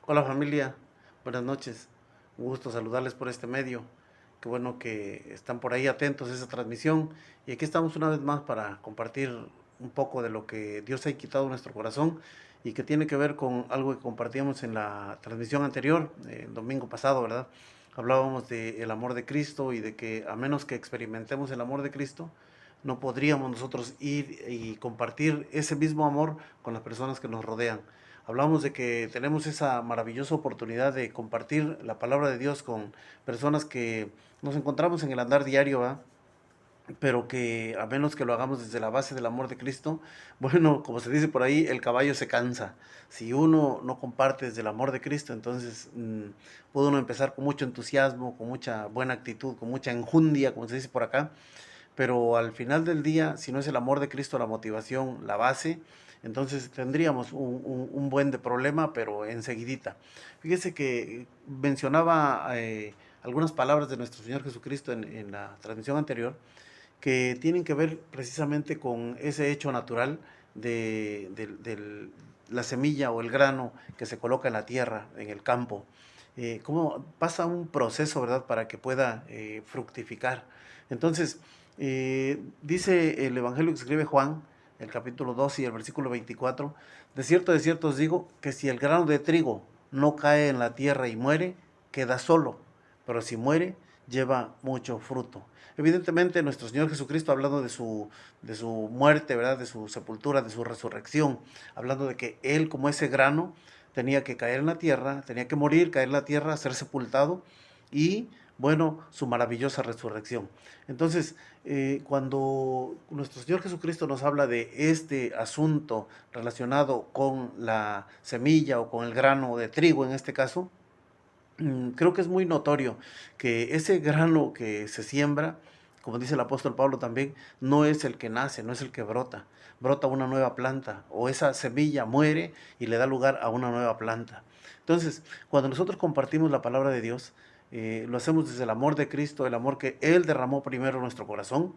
Hola familia, buenas noches. Un gusto saludarles por este medio. Qué bueno que están por ahí atentos a esa transmisión. Y aquí estamos una vez más para compartir un poco de lo que Dios ha quitado en nuestro corazón y que tiene que ver con algo que compartíamos en la transmisión anterior, el domingo pasado, ¿verdad? Hablábamos del amor de Cristo y de que a menos que experimentemos el amor de Cristo, no podríamos nosotros ir y compartir ese mismo amor con las personas que nos rodean. Hablamos de que tenemos esa maravillosa oportunidad de compartir la palabra de Dios con personas que nos encontramos en el andar diario, ¿va? Pero que a menos que lo hagamos desde la base del amor de Cristo, bueno, como se dice por ahí, el caballo se cansa. Si uno no comparte desde el amor de Cristo, entonces puede uno empezar con mucho entusiasmo, con mucha buena actitud, con mucha enjundia, como se dice por acá, pero al final del día, si no es el amor de Cristo la motivación, la base, entonces tendríamos un buen de problema, pero enseguidita. Fíjese que mencionaba algunas palabras de nuestro Señor Jesucristo en la transmisión anterior, que tienen que ver precisamente con ese hecho natural de la semilla o el grano que se coloca en la tierra, en el campo. Cómo pasa un proceso, ¿verdad?, para que pueda fructificar. Entonces, dice el Evangelio que escribe Juan, el capítulo 12 y el versículo 24, de cierto os digo que si el grano de trigo no cae en la tierra y muere, queda solo, pero si muere, lleva mucho fruto. Evidentemente, nuestro Señor Jesucristo, hablando de su muerte, ¿verdad?, de su sepultura, de su resurrección, hablando de que Él, como ese grano, tenía que caer en la tierra, tenía que morir, caer en la tierra, ser sepultado y, bueno, su maravillosa resurrección. Entonces, cuando nuestro Señor Jesucristo nos habla de este asunto relacionado con la semilla o con el grano de trigo en este caso, creo que es muy notorio que ese grano que se siembra, como dice el apóstol Pablo también, no es el que nace, no es el que brota. Brota una nueva planta o esa semilla muere y le da lugar a una nueva planta. Entonces, cuando nosotros compartimos la palabra de Dios, lo hacemos desde el amor de Cristo, el amor que Él derramó primero en nuestro corazón.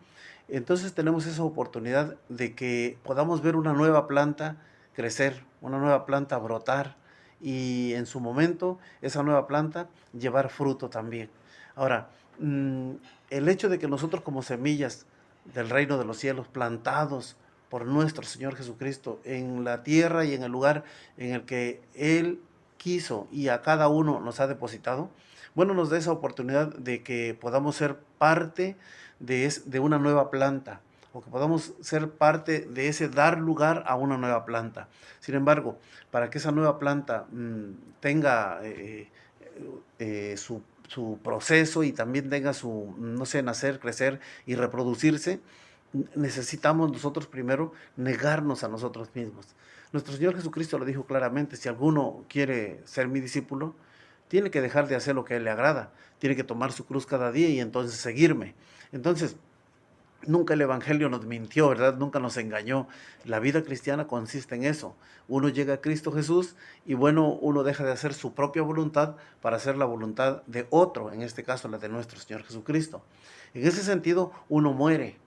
Entonces tenemos esa oportunidad de que podamos ver una nueva planta crecer, una nueva planta brotar, y en su momento esa nueva planta llevar fruto también. Ahora, el hecho de que nosotros como semillas del reino de los cielos, plantados por nuestro Señor Jesucristo en la tierra y en el lugar en el que Él quiso y a cada uno nos ha depositado, bueno, nos da esa oportunidad de que podamos ser parte de una nueva planta, o que podamos ser parte de ese dar lugar a una nueva planta. Sin embargo, para que esa nueva planta tenga su proceso y también tenga su, no sé, nacer, crecer y reproducirse, necesitamos nosotros primero negarnos a nosotros mismos. Nuestro Señor Jesucristo lo dijo claramente: si alguno quiere ser mi discípulo, tiene que dejar de hacer lo que a él le agrada, tiene que tomar su cruz cada día y entonces seguirme. Entonces, nunca el Evangelio nos mintió, ¿verdad? Nunca nos engañó. La vida cristiana consiste en eso. Uno llega a Cristo Jesús y, bueno, uno deja de hacer su propia voluntad para hacer la voluntad de otro, en este caso la de nuestro Señor Jesucristo. En ese sentido, uno muere.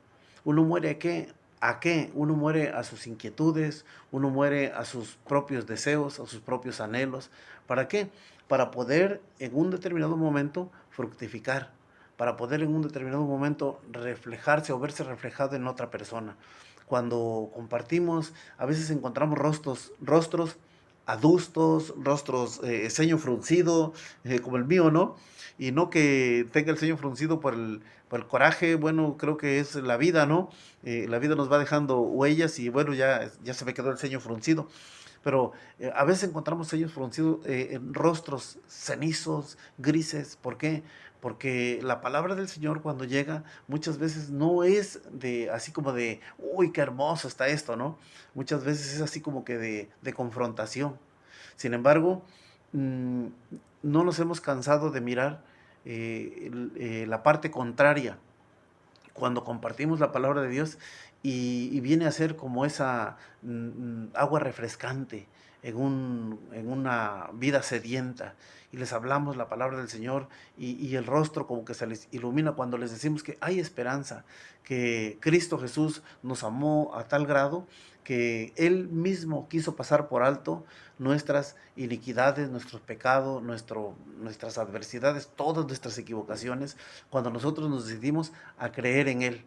¿Uno muere a qué? ¿A qué? Uno muere a sus inquietudes, uno muere a sus propios deseos, a sus propios anhelos. ¿Para qué? Para poder en un determinado momento fructificar, para poder en un determinado momento reflejarse o verse reflejado en otra persona. Cuando compartimos, a veces encontramos rostros adustos, rostros, ceño fruncido, como el mío, ¿no? Y no que tenga el ceño fruncido por el coraje, bueno, creo que es la vida, ¿no? La vida nos va dejando huellas y, bueno, ya se me quedó el ceño fruncido. Pero a veces encontramos ceños fruncidos en rostros cenizos, grises. ¿Por qué? Porque la palabra del Señor, cuando llega, muchas veces no es de así como de, uy, qué hermoso está esto, ¿no? Muchas veces es así como que de confrontación. Sin embargo, mmm, no nos hemos cansado de mirar la parte contraria cuando compartimos la palabra de Dios, y viene a ser como esa agua refrescante, en una vida sedienta, y les hablamos la palabra del Señor, y el rostro como que se les ilumina cuando les decimos que hay esperanza, que Cristo Jesús nos amó a tal grado que Él mismo quiso pasar por alto nuestras iniquidades, nuestros pecados, nuestras adversidades, todas nuestras equivocaciones, cuando nosotros nos decidimos a creer en Él.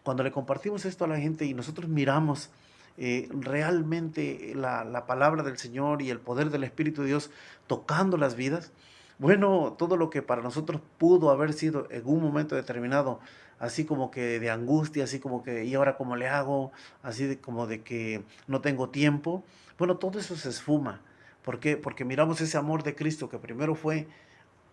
Cuando le compartimos esto a la gente y nosotros miramos realmente la palabra del Señor y el poder del Espíritu de Dios tocando las vidas, bueno, todo lo que para nosotros pudo haber sido en un momento determinado, así como que de angustia, así como que, ¿y ahora cómo le hago? Así como de que no tengo tiempo. Bueno, todo eso se esfuma. ¿Por qué? Porque miramos ese amor de Cristo que primero fue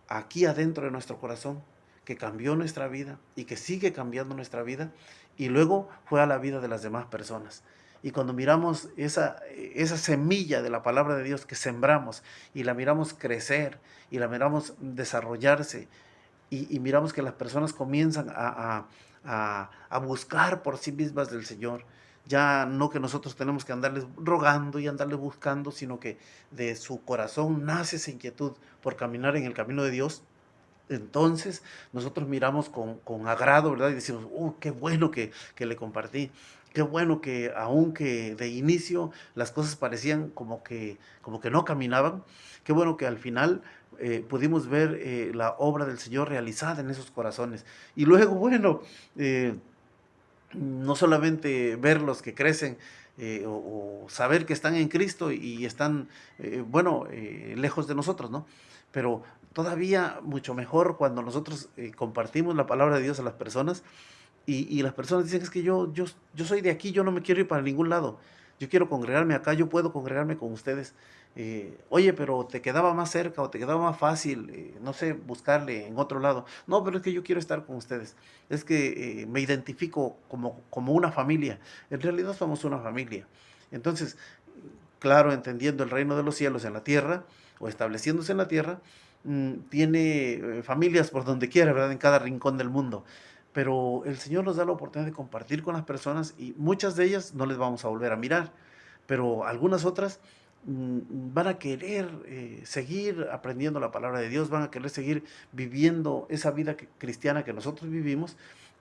aquí adentro de nuestro corazón, que cambió nuestra vida y que sigue cambiando nuestra vida, y luego fue a la vida de las demás personas. Y cuando miramos esa semilla de la palabra de Dios que sembramos y la miramos crecer y la miramos desarrollarse, y miramos que las personas comienzan a buscar por sí mismas del Señor, ya no que nosotros tenemos que andarles rogando y andarles buscando, sino que de su corazón nace esa inquietud por caminar en el camino de Dios. Entonces nosotros miramos con agrado, ¿verdad? Y decimos, qué bueno que le compartí, qué bueno que aunque de inicio las cosas parecían como que no caminaban, qué bueno que al final pudimos ver la obra del Señor realizada en esos corazones. Y luego, bueno, eh, no solamente verlos que crecen, o saber que están en Cristo y están, bueno, lejos de nosotros, ¿no? Pero todavía mucho mejor cuando nosotros compartimos la palabra de Dios a las personas, y las personas dicen, es que yo soy de aquí, yo no me quiero ir para ningún lado, yo quiero congregarme acá, yo puedo congregarme con ustedes. Oye, pero te quedaba más cerca o te quedaba más fácil, no sé, buscarle en otro lado. No, pero es que yo quiero estar con ustedes. Es que me identifico como una familia. En realidad somos una familia. Entonces, claro, entendiendo el reino de los cielos en la tierra, o estableciéndose en la tierra, tiene familias por donde quiera, ¿verdad? En cada rincón del mundo. Pero el Señor nos da la oportunidad de compartir con las personas, y muchas de ellas no les vamos a volver a mirar, pero algunas otras van a querer seguir aprendiendo la palabra de Dios, van a querer seguir viviendo esa vida cristiana que nosotros vivimos.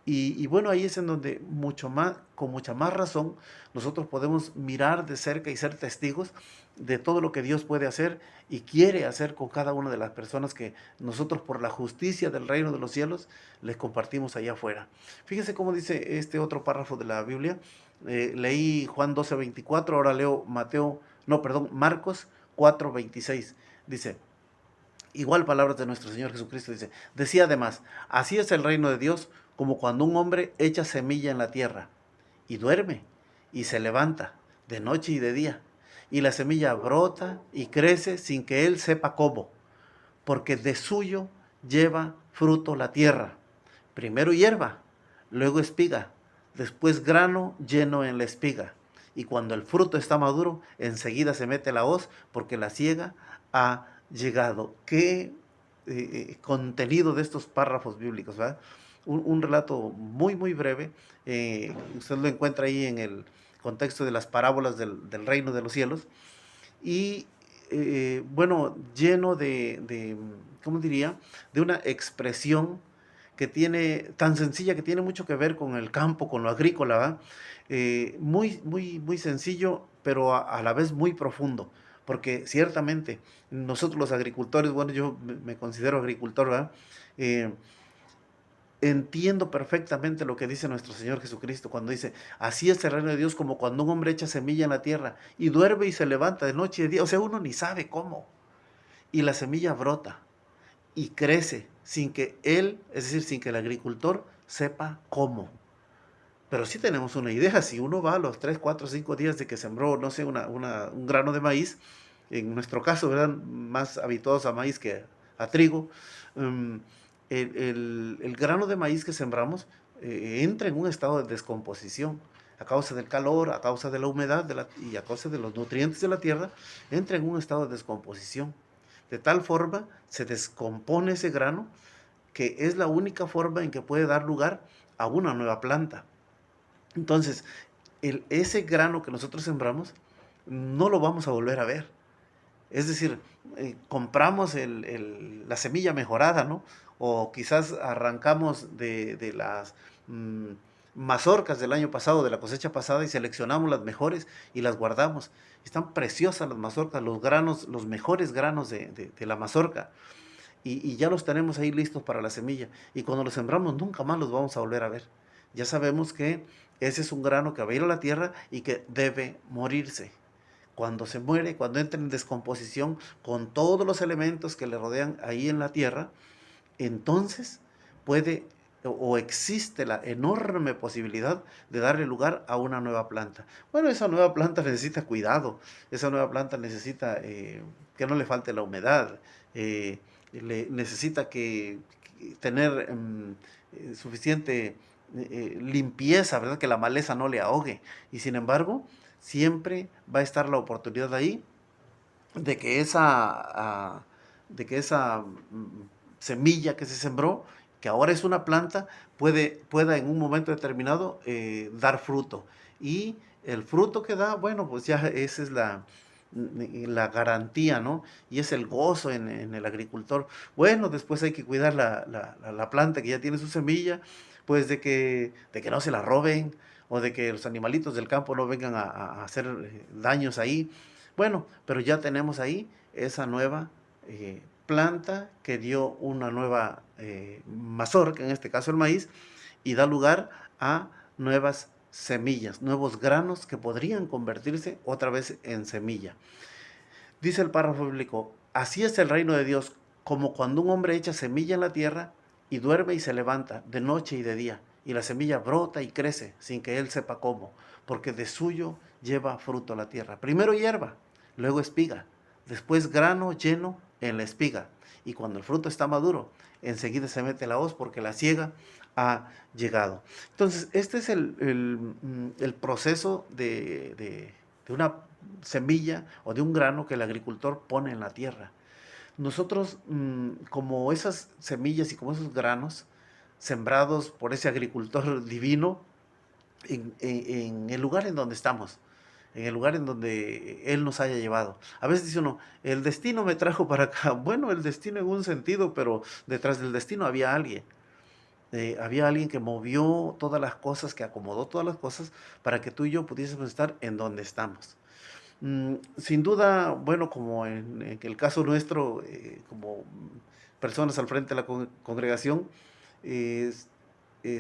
Y bueno, ahí es en donde mucho más, con mucha más razón, nosotros podemos mirar de cerca y ser testigos de todo lo que Dios puede hacer y quiere hacer con cada una de las personas que nosotros, por la justicia del reino de los cielos, les compartimos allá afuera. Fíjese cómo dice este otro párrafo de la Biblia. Leí Juan 12:24, ahora leo Marcos 4:26. Dice, igual palabras de nuestro Señor Jesucristo, dice, decía además, así es el reino de Dios, como cuando un hombre echa semilla en la tierra y duerme y se levanta de noche y de día, y la semilla brota y crece sin que él sepa cómo, porque de suyo lleva fruto la tierra, primero hierba, luego espiga, después grano lleno en la espiga, y cuando el fruto está maduro, enseguida se mete la hoz, porque la siega ha llegado. Qué contenido de estos párrafos bíblicos, ¿verdad? Un relato muy, muy breve. Usted lo encuentra ahí en el contexto de las parábolas del reino de los cielos. Y bueno, lleno ¿cómo diría? De una expresión que tiene, tan sencilla, que tiene mucho que ver con el campo, con lo agrícola, ¿verdad? Muy, muy, muy sencillo, pero a la vez muy profundo, porque ciertamente nosotros los agricultores, bueno, yo me considero agricultor, ¿verdad? Eh, Entiendo perfectamente lo que dice nuestro Señor Jesucristo cuando dice, así es el reino de Dios, como cuando un hombre echa semilla en la tierra y duerme y se levanta de noche y de día. O sea, uno ni sabe cómo. Y la semilla brota y crece sin que él, es decir, sin que el agricultor sepa cómo. Pero sí tenemos una idea. Si uno va a los 3, 4, 5 días de que sembró, no sé, un grano de maíz, en nuestro caso, ¿verdad? Más habituados a maíz que a trigo, um, el grano de maíz que sembramos entra en un estado de descomposición a causa del calor, a causa de la humedad y a causa de los nutrientes de la tierra, entra en un estado de descomposición. De tal forma se descompone ese grano, que es la única forma en que puede dar lugar a una nueva planta. Entonces, ese grano que nosotros sembramos no lo vamos a volver a ver. Es decir, compramos la semilla mejorada, ¿no? O quizás arrancamos de las mm, mazorcas del año pasado, de la cosecha pasada, y seleccionamos las mejores y las guardamos. Están preciosas las mazorcas, los granos, los mejores granos de la mazorca. Y ya los tenemos ahí listos para la semilla. Y cuando los sembramos, nunca más los vamos a volver a ver. Ya sabemos que ese es un grano que va a ir a la tierra y que debe morirse. Cuando se muere, cuando entra en descomposición con todos los elementos que le rodean ahí en la tierra, entonces puede o existe la enorme posibilidad de darle lugar a una nueva planta. Bueno, esa nueva planta necesita cuidado, esa nueva planta necesita que no le falte la humedad, necesita que tener suficiente limpieza, ¿verdad? Que la maleza no le ahogue. Y sin embargo, siempre va a estar la oportunidad ahí de que esa semilla que se sembró, que ahora es una planta, pueda en un momento determinado dar fruto. Y el fruto que da, bueno, pues ya esa es la garantía, ¿no? Y es el gozo en el agricultor. Bueno, después hay que cuidar la planta que ya tiene su semilla, pues de que no se la roben, o de que los animalitos del campo no vengan a hacer daños ahí. Bueno, pero ya tenemos ahí esa nueva planta que dio una nueva mazorca, en este caso el maíz, y da lugar a nuevas semillas, nuevos granos que podrían convertirse otra vez en semilla. Dice el párrafo bíblico, así es el reino de Dios, como cuando un hombre echa semilla en la tierra y duerme y se levanta de noche y de día, y la semilla brota y crece sin que él sepa cómo, porque de suyo lleva fruto la tierra. Primero hierba, luego espiga, después grano lleno en la espiga, y cuando el fruto está maduro, enseguida se mete la hoz porque la siega ha llegado. Entonces, este es el proceso de una semilla o de un grano que el agricultor pone en la tierra. Nosotros, como esas semillas y como esos granos sembrados por ese agricultor divino, en el lugar en donde estamos, en el lugar en donde Él nos haya llevado. A veces dice uno, el destino me trajo para acá. Bueno, el destino en un sentido, pero detrás del destino había alguien que movió todas las cosas, que acomodó todas las cosas para que tú y yo pudiésemos estar en donde estamos. Sin duda, bueno, como en el caso nuestro, como personas al frente de la congregación, eh,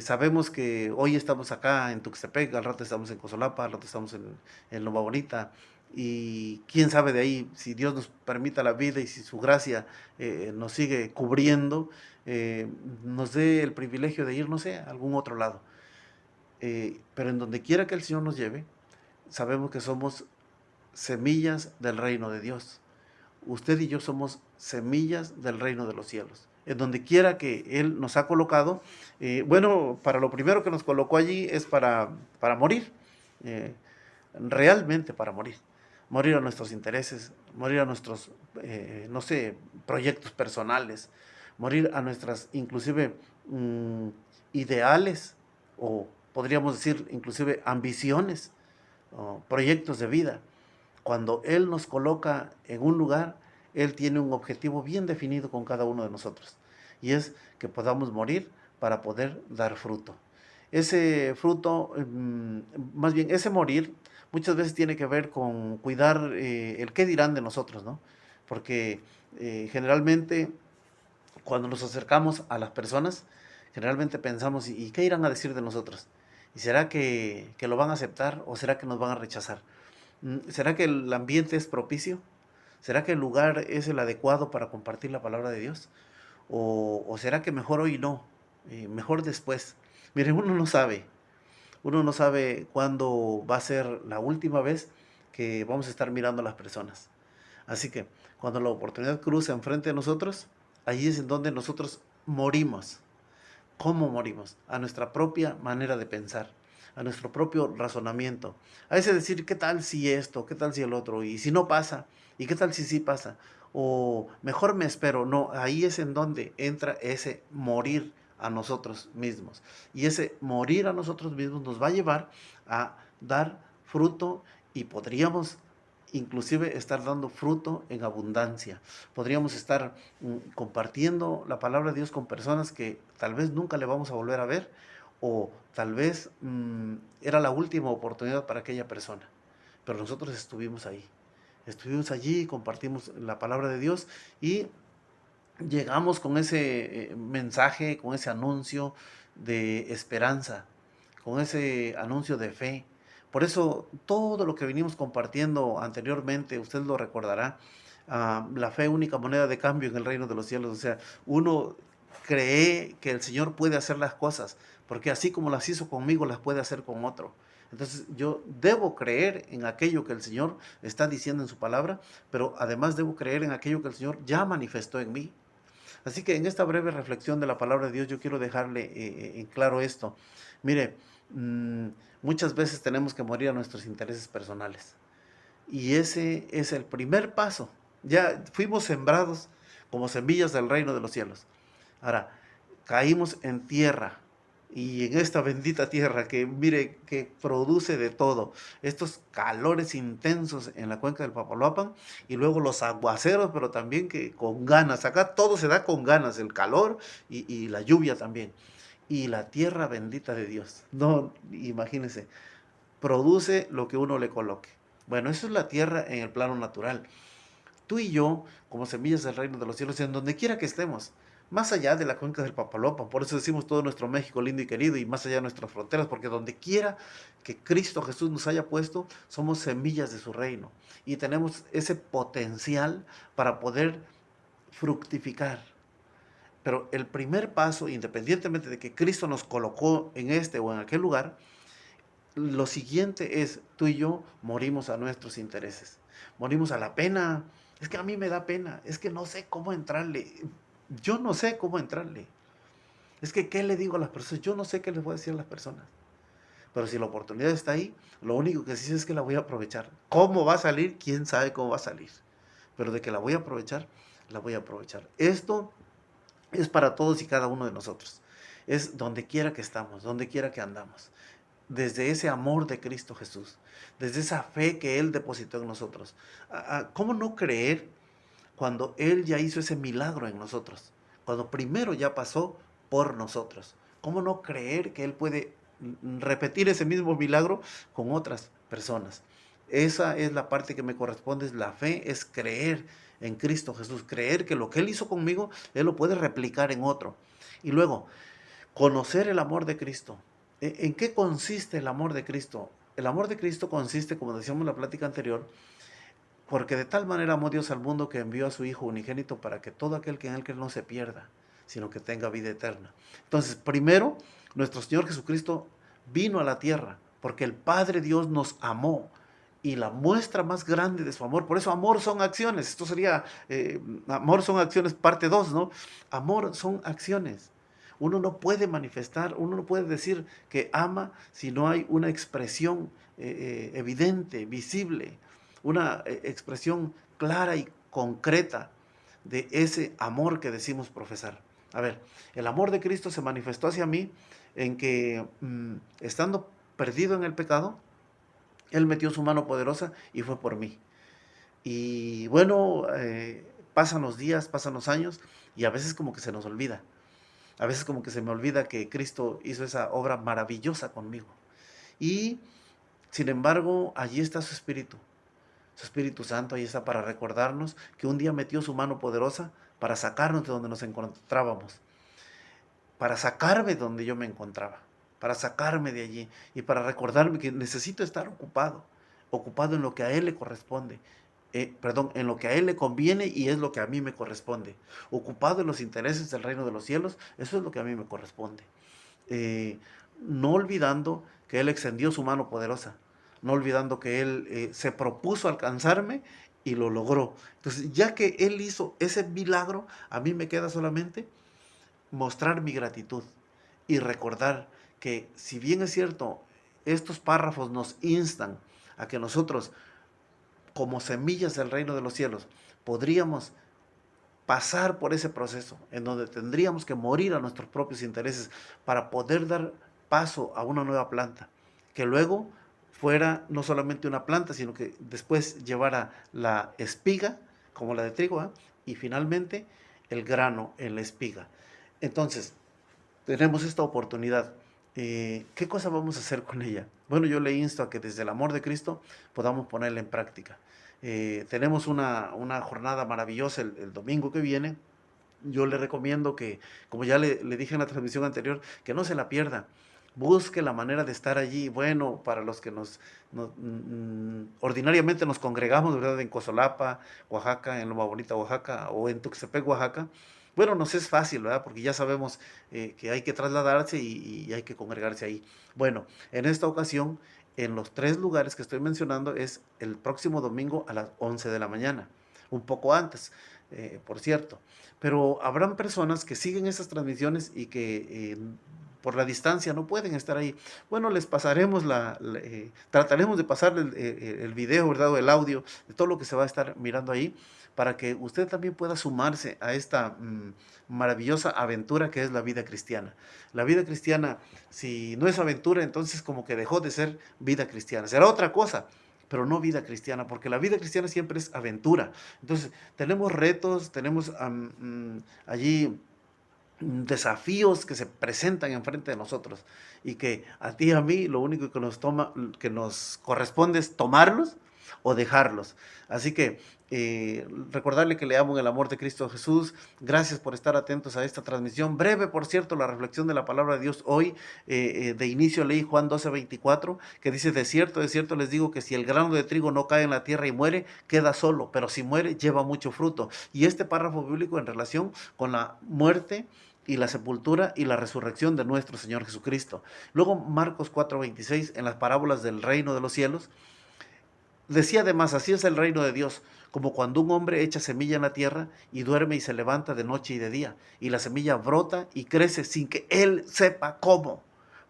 sabemos que hoy estamos acá en Tuxtepec, al rato estamos en Cozolapa, al rato estamos en Loma Bonita, y quién sabe de ahí, si Dios nos permita la vida y si su gracia nos sigue cubriendo, nos dé el privilegio de ir, no sé, a algún otro lado. Pero en donde quiera que el Señor nos lleve, sabemos que somos semillas del reino de Dios. Usted y yo somos semillas del reino de los cielos. En donde quiera que Él nos ha colocado, bueno, para lo primero que nos colocó allí es para morir, eh, realmente para morir. Morir a nuestros intereses, morir a nuestros, no sé, proyectos personales, morir a nuestras, inclusive, ideales, o podríamos decir, inclusive, ambiciones, o proyectos de vida. Cuando Él nos coloca en un lugar, Él tiene un objetivo bien definido con cada uno de nosotros. Y es que podamos morir para poder dar fruto. Ese fruto, más bien ese morir, muchas veces tiene que ver con cuidar el qué dirán de nosotros, ¿no? Porque generalmente cuando nos acercamos a las personas, generalmente pensamos, ¿y qué irán a decir de nosotros? ¿Y será que lo van a aceptar o será que nos van a rechazar? ¿Será que el ambiente es propicio? ¿Será que el lugar es el adecuado para compartir la palabra de Dios? ¿O será que mejor hoy no? Mejor después. Miren, uno no sabe cuándo va a ser la última vez que vamos a estar mirando a las personas. Así que cuando la oportunidad cruza enfrente de nosotros, allí es en donde nosotros morimos. ¿Cómo morimos? A nuestra propia manera de pensar, a nuestro propio razonamiento. A ese decir, ¿qué tal si esto? ¿Qué tal si el otro? Y si no pasa, ¿y qué tal si sí pasa? O mejor me espero. No, ahí es en donde entra ese morir a nosotros mismos. Y ese morir a nosotros mismos nos va a llevar a dar fruto y podríamos inclusive estar dando fruto en abundancia. Podríamos estar compartiendo la palabra de Dios con personas que tal vez nunca le vamos a volver a ver, o tal vez era la última oportunidad para aquella persona. Pero nosotros estuvimos ahí. Estuvimos allí, compartimos la palabra de Dios y llegamos con ese mensaje, con ese anuncio de esperanza, con ese anuncio de fe. Por eso todo lo que venimos compartiendo anteriormente, usted lo recordará, la fe única moneda de cambio en el reino de los cielos. O sea, uno cree que el Señor puede hacer las cosas, porque así como las hizo conmigo, las puede hacer con otro. Entonces yo debo creer en aquello que el Señor está diciendo en su palabra, pero además debo creer en aquello que el Señor ya manifestó en mí. Así que en esta breve reflexión de la palabra de Dios yo quiero dejarle en claro esto. Mire, muchas veces tenemos que morir a nuestros intereses personales. Y ese es el primer paso. Ya fuimos sembrados como semillas del reino de los cielos. Ahora, caímos en tierra. Y en esta bendita tierra que, mire, que produce de todo, estos calores intensos en la cuenca del Papaloapan, y luego los aguaceros, pero también que con ganas, acá todo se da con ganas, el calor y la lluvia también, y la tierra bendita de Dios, no, imagínense, produce lo que uno le coloque. Bueno, eso es la tierra en el plano natural. Tú y yo, como semillas del reino de los cielos, en donde quiera que estemos, más allá de la cuenca del Papaloapan, por eso decimos todo nuestro México lindo y querido, y más allá de nuestras fronteras, porque donde quiera que Cristo Jesús nos haya puesto, somos semillas de su reino, y tenemos ese potencial para poder fructificar. Pero el primer paso, independientemente de que Cristo nos colocó en este o en aquel lugar, lo siguiente es, tú y yo morimos a nuestros intereses, morimos a la pena. Es que a mí me da pena, es que no sé cómo entrarle, yo no sé cómo entrarle. Es que, ¿qué le digo a las personas? Yo no sé qué les voy a decir a las personas. Pero si la oportunidad está ahí, lo único que sí sé es que la voy a aprovechar. ¿Cómo va a salir? ¿Quién sabe cómo va a salir? Pero de que la voy a aprovechar, la voy a aprovechar. Esto es para todos y cada uno de nosotros. Es donde quiera que estamos, donde quiera que andamos. Desde ese amor de Cristo Jesús, desde esa fe que Él depositó en nosotros. ¿Cómo no creer cuando Él ya hizo ese milagro en nosotros? Cuando primero ya pasó por nosotros. ¿Cómo no creer que Él puede repetir ese mismo milagro con otras personas? Esa es la parte que me corresponde, es la fe, es creer en Cristo Jesús, creer que lo que Él hizo conmigo, Él lo puede replicar en otro. Y luego, conocer el amor de Cristo. ¿En qué consiste el amor de Cristo? El amor de Cristo consiste, como decíamos en la plática anterior, porque de tal manera amó Dios al mundo que envió a su Hijo unigénito para que todo aquel que en él cree no se pierda, sino que tenga vida eterna. Entonces, primero, nuestro Señor Jesucristo vino a la tierra porque el Padre Dios nos amó. Y la muestra más grande de su amor, por eso amor son acciones, esto sería, amor son acciones parte 2, ¿no? Amor son acciones. Uno no puede manifestar, uno no puede decir que ama si no hay una expresión evidente, visible, una expresión clara y concreta de ese amor que decimos profesar. A ver, el amor de Cristo se manifestó hacia mí en que estando perdido en el pecado, Él metió su mano poderosa y fue por mí. Y bueno, pasan los días, pasan los años y a veces como que se nos olvida. A veces como que se me olvida que Cristo hizo esa obra maravillosa conmigo. Y sin embargo, allí está su Espíritu Santo, ahí está para recordarnos que un día metió su mano poderosa para sacarnos de donde nos encontrábamos, para sacarme de donde yo me encontraba, para sacarme de allí y para recordarme que necesito estar ocupado, ocupado en lo que a Él le corresponde. En lo que a Él le conviene y es lo que a mí me corresponde. Ocupado en los intereses del reino de los cielos, eso es lo que a mí me corresponde. No olvidando que Él extendió su mano poderosa, no olvidando que Él se propuso alcanzarme y lo logró. Entonces, ya que Él hizo ese milagro, a mí me queda solamente mostrar mi gratitud y recordar que si bien es cierto, estos párrafos nos instan a que nosotros, como semillas del reino de los cielos, podríamos pasar por ese proceso en donde tendríamos que morir a nuestros propios intereses para poder dar paso a una nueva planta, que luego fuera no solamente una planta, sino que después llevara la espiga, como la de trigo, ¿ah? Y finalmente el grano en la espiga. Entonces, tenemos esta oportunidad. ¿Qué cosa vamos a hacer con ella? Bueno, yo le insto a que desde el amor de Cristo podamos ponerla en práctica. Tenemos una jornada maravillosa el domingo que viene. Yo le recomiendo que, como ya le dije en la transmisión anterior, que no se la pierda. Busque la manera de estar allí. Bueno, para los que ordinariamente nos congregamos, ¿verdad? En Cozolapa, Oaxaca, en Loma Bonita, Oaxaca, o en Tuxtepec, Oaxaca. Bueno, nos es fácil, ¿verdad? Porque ya sabemos que hay que trasladarse y hay que congregarse ahí. Bueno, en esta ocasión, en los 3 lugares que estoy mencionando, es el próximo domingo a las 11 de la mañana, un poco antes, por cierto. Pero habrán personas que siguen esas transmisiones y que por la distancia no pueden estar ahí. Bueno, les pasaremos trataremos de pasarle el video, ¿verdad? O el audio de todo lo que se va a estar mirando ahí, para que usted también pueda sumarse a esta maravillosa aventura que es la vida cristiana. La vida cristiana, si no es aventura, entonces como que dejó de ser vida cristiana. Será otra cosa, pero no vida cristiana, porque la vida cristiana siempre es aventura. Entonces, tenemos retos, tenemos allí desafíos que se presentan enfrente de nosotros y que a ti y a mí lo único que nos corresponde es tomarlos o dejarlos. Así que recordarle que le amo en el amor de Cristo Jesús. Gracias por estar atentos a esta transmisión. Breve, por cierto, la reflexión de la palabra de Dios hoy. De inicio leí Juan 12:24, que dice: de cierto les digo que si el grano de trigo no cae en la tierra y muere, queda solo, pero si muere, lleva mucho fruto. Y este párrafo bíblico en relación con la muerte y la sepultura y la resurrección de nuestro Señor Jesucristo. Luego Marcos 4:26, en las parábolas del reino de los cielos, decía además: así es el reino de Dios, como cuando un hombre echa semilla en la tierra y duerme y se levanta de noche y de día, y la semilla brota y crece sin que él sepa cómo,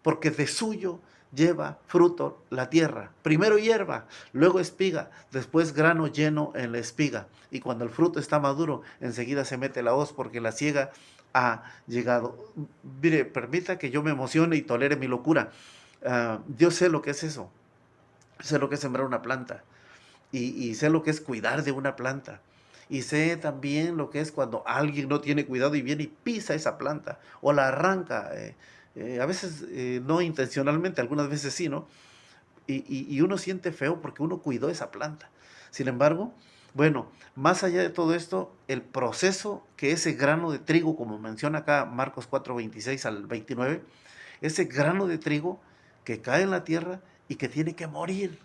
porque de suyo lleva fruto la tierra. Primero hierba, luego espiga, después grano lleno en la espiga. Y cuando el fruto está maduro, enseguida se mete la hoz, porque la siega ha llegado. Mire, permita que yo me emocione y tolere mi locura. Yo sé lo que es eso. Sé lo que es sembrar una planta. Y sé lo que es cuidar de una planta. Y sé también lo que es cuando alguien no tiene cuidado y viene y pisa esa planta o la arranca. A veces no intencionalmente, algunas veces sí, ¿no? Y uno siente feo porque uno cuidó esa planta. Sin embargo, bueno, más allá de todo esto, el proceso que ese grano de trigo, como menciona acá Marcos 4:26 al 29, ese grano de trigo que cae en la tierra y que tiene que morir.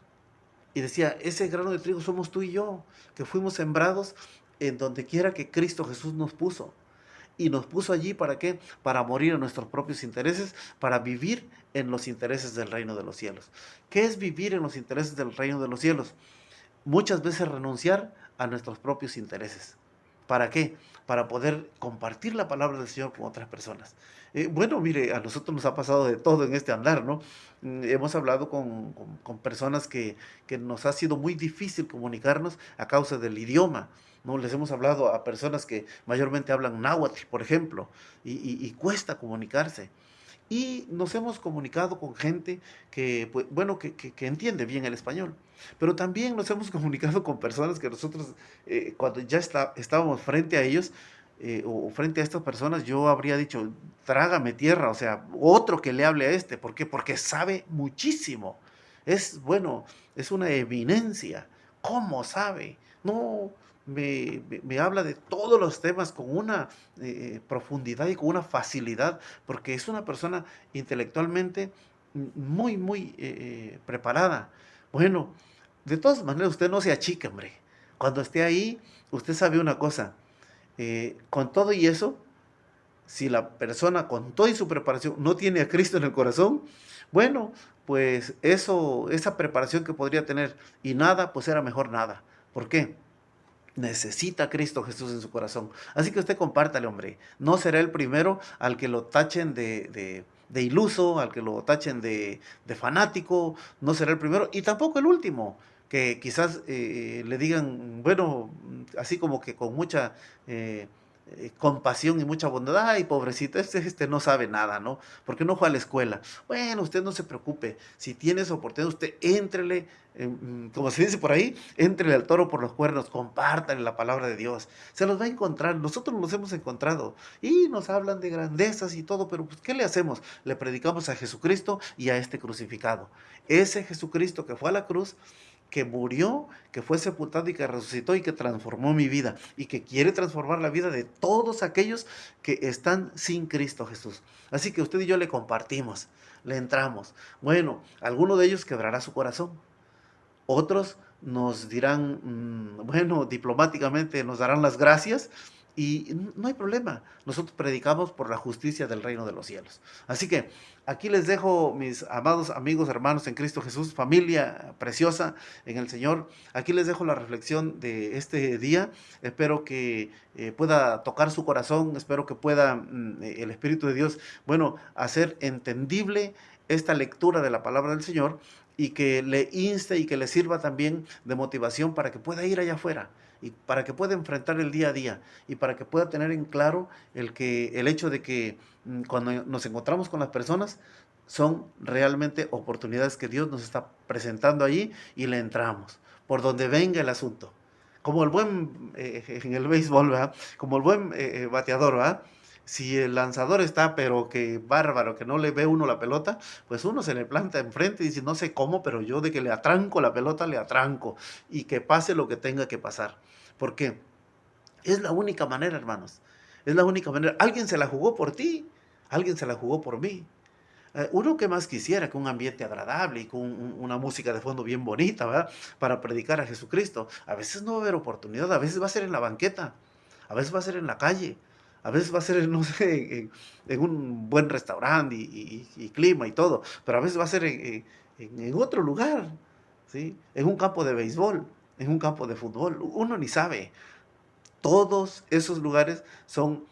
Y decía: ese grano de trigo somos tú y yo, que fuimos sembrados en donde quiera que Cristo Jesús nos puso. Y nos puso allí, ¿para qué? Para morir a nuestros propios intereses, para vivir en los intereses del reino de los cielos. ¿Qué es vivir en los intereses del reino de los cielos? Muchas veces renunciar a nuestros propios intereses. ¿Para qué? Para poder compartir la palabra del Señor con otras personas. Bueno, mire, a nosotros nos ha pasado de todo en este andar, ¿no? Hemos hablado con personas que nos ha sido muy difícil comunicarnos a causa del idioma, ¿no? Les hemos hablado a personas que mayormente hablan náhuatl, por ejemplo, y cuesta comunicarse. Y nos hemos comunicado con gente que, pues, bueno, que entiende bien el español. Pero también nos hemos comunicado con personas que nosotros, cuando ya estábamos frente a ellos, o frente a estas personas, yo habría dicho: trágame tierra, o sea, otro que le hable a este. ¿Por qué? Porque sabe muchísimo. Es, bueno, es una eminencia. ¿Cómo sabe? No, me habla de todos los temas con una profundidad y con una facilidad, porque es una persona intelectualmente muy preparada. Bueno, de todas maneras, usted no se achique, hombre. Cuando esté ahí, usted sabe una cosa: con todo y eso, si la persona con toda y su preparación no tiene a Cristo en el corazón, bueno, pues eso, esa preparación que podría tener y nada, pues era mejor nada. ¿Por qué? Necesita a Cristo Jesús en su corazón. Así que usted compártale, hombre. No será el primero al que lo tachen de iluso, al que lo tachen de fanático. No será el primero y tampoco el último. Que quizás le digan, bueno, así como que con mucha compasión y mucha bondad. Ay, pobrecito, este no sabe nada, ¿no? Porque no fue a la escuela. Bueno, usted no se preocupe. Si tiene esa oportunidad, usted éntrele, como se dice por ahí, éntrele al toro por los cuernos, compártale la palabra de Dios. Se los va a encontrar. Nosotros nos hemos encontrado y nos hablan de grandezas y todo, pero pues, ¿qué le hacemos? Le predicamos a Jesucristo y a este crucificado. Ese Jesucristo que fue a la cruz, que murió, que fue sepultado y que resucitó y que transformó mi vida y que quiere transformar la vida de todos aquellos que están sin Cristo Jesús. Así que usted y yo le compartimos, le entramos. Bueno, alguno de ellos quebrará su corazón, otros nos dirán, bueno, diplomáticamente nos darán las gracias y no hay problema. Nosotros predicamos por la justicia del reino de los cielos. Así que aquí les dejo, mis amados amigos, hermanos en Cristo Jesús, familia preciosa en el Señor. Aquí les dejo la reflexión de este día. Espero que pueda tocar su corazón. Espero que pueda el Espíritu de Dios, bueno, hacer entendible esta lectura de la palabra del Señor y que le inste y que le sirva también de motivación para que pueda ir allá afuera y para que pueda enfrentar el día a día y para que pueda tener en claro el hecho de que cuando nos encontramos con las personas son realmente oportunidades que Dios nos está presentando allí y le entramos, por donde venga el asunto. Como el buen, en el béisbol, ¿verdad? Como el buen bateador, ¿verdad? Si el lanzador está, pero que bárbaro, que no le ve uno la pelota, pues uno se le planta enfrente y dice, no sé cómo, pero yo de que le atranco la pelota, le atranco. Y que pase lo que tenga que pasar. ¿Por qué? Es la única manera, hermanos. Es la única manera. Alguien se la jugó por ti, alguien se la jugó por mí. Uno que más quisiera que un ambiente agradable y con una música de fondo bien bonita, ¿verdad? Para predicar a Jesucristo. A veces no va a haber oportunidad, a veces va a ser en la banqueta, a veces va a ser en la calle, a veces va a ser, no sé, en un buen restaurante y clima y todo, pero a veces va a ser en otro lugar, ¿sí? En un campo de béisbol, en un campo de fútbol. Uno ni sabe. Todos esos lugares son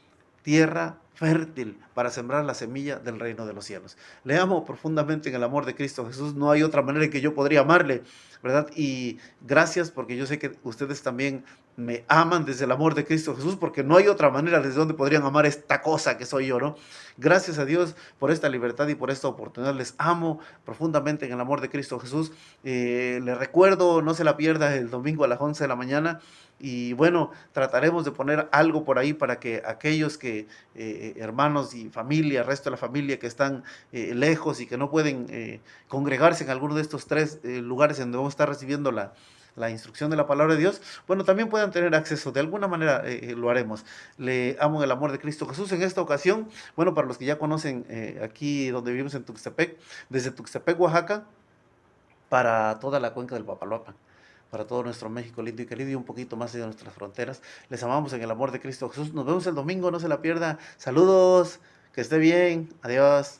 tierra fértil para sembrar la semilla del reino de los cielos. Le amo profundamente en el amor de Cristo Jesús. No hay otra manera en que yo podría amarle, ¿verdad? Y gracias porque yo sé que ustedes también me aman desde el amor de Cristo Jesús, porque no hay otra manera desde donde podrían amar esta cosa que soy yo, ¿no? Gracias a Dios por esta libertad y por esta oportunidad. Les amo profundamente en el amor de Cristo Jesús. Les recuerdo, no se la pierda el domingo a las 11 de la mañana. Y bueno, trataremos de poner algo por ahí para que aquellos que, hermanos y familia, resto de la familia que están lejos y que no pueden congregarse en alguno de estos tres lugares en donde vamos a estar recibiendo la instrucción de la palabra de Dios, bueno, también puedan tener acceso. De alguna manera lo haremos. Le amo en el amor de Cristo Jesús. En esta ocasión, bueno, para los que ya conocen aquí donde vivimos en Tuxtepec, desde Tuxtepec, Oaxaca, para toda la cuenca del Papaloapan, para todo nuestro México lindo y querido y un poquito más allá de nuestras fronteras. Les amamos en el amor de Cristo Jesús. Nos vemos el domingo, no se la pierda. Saludos, que esté bien, adiós.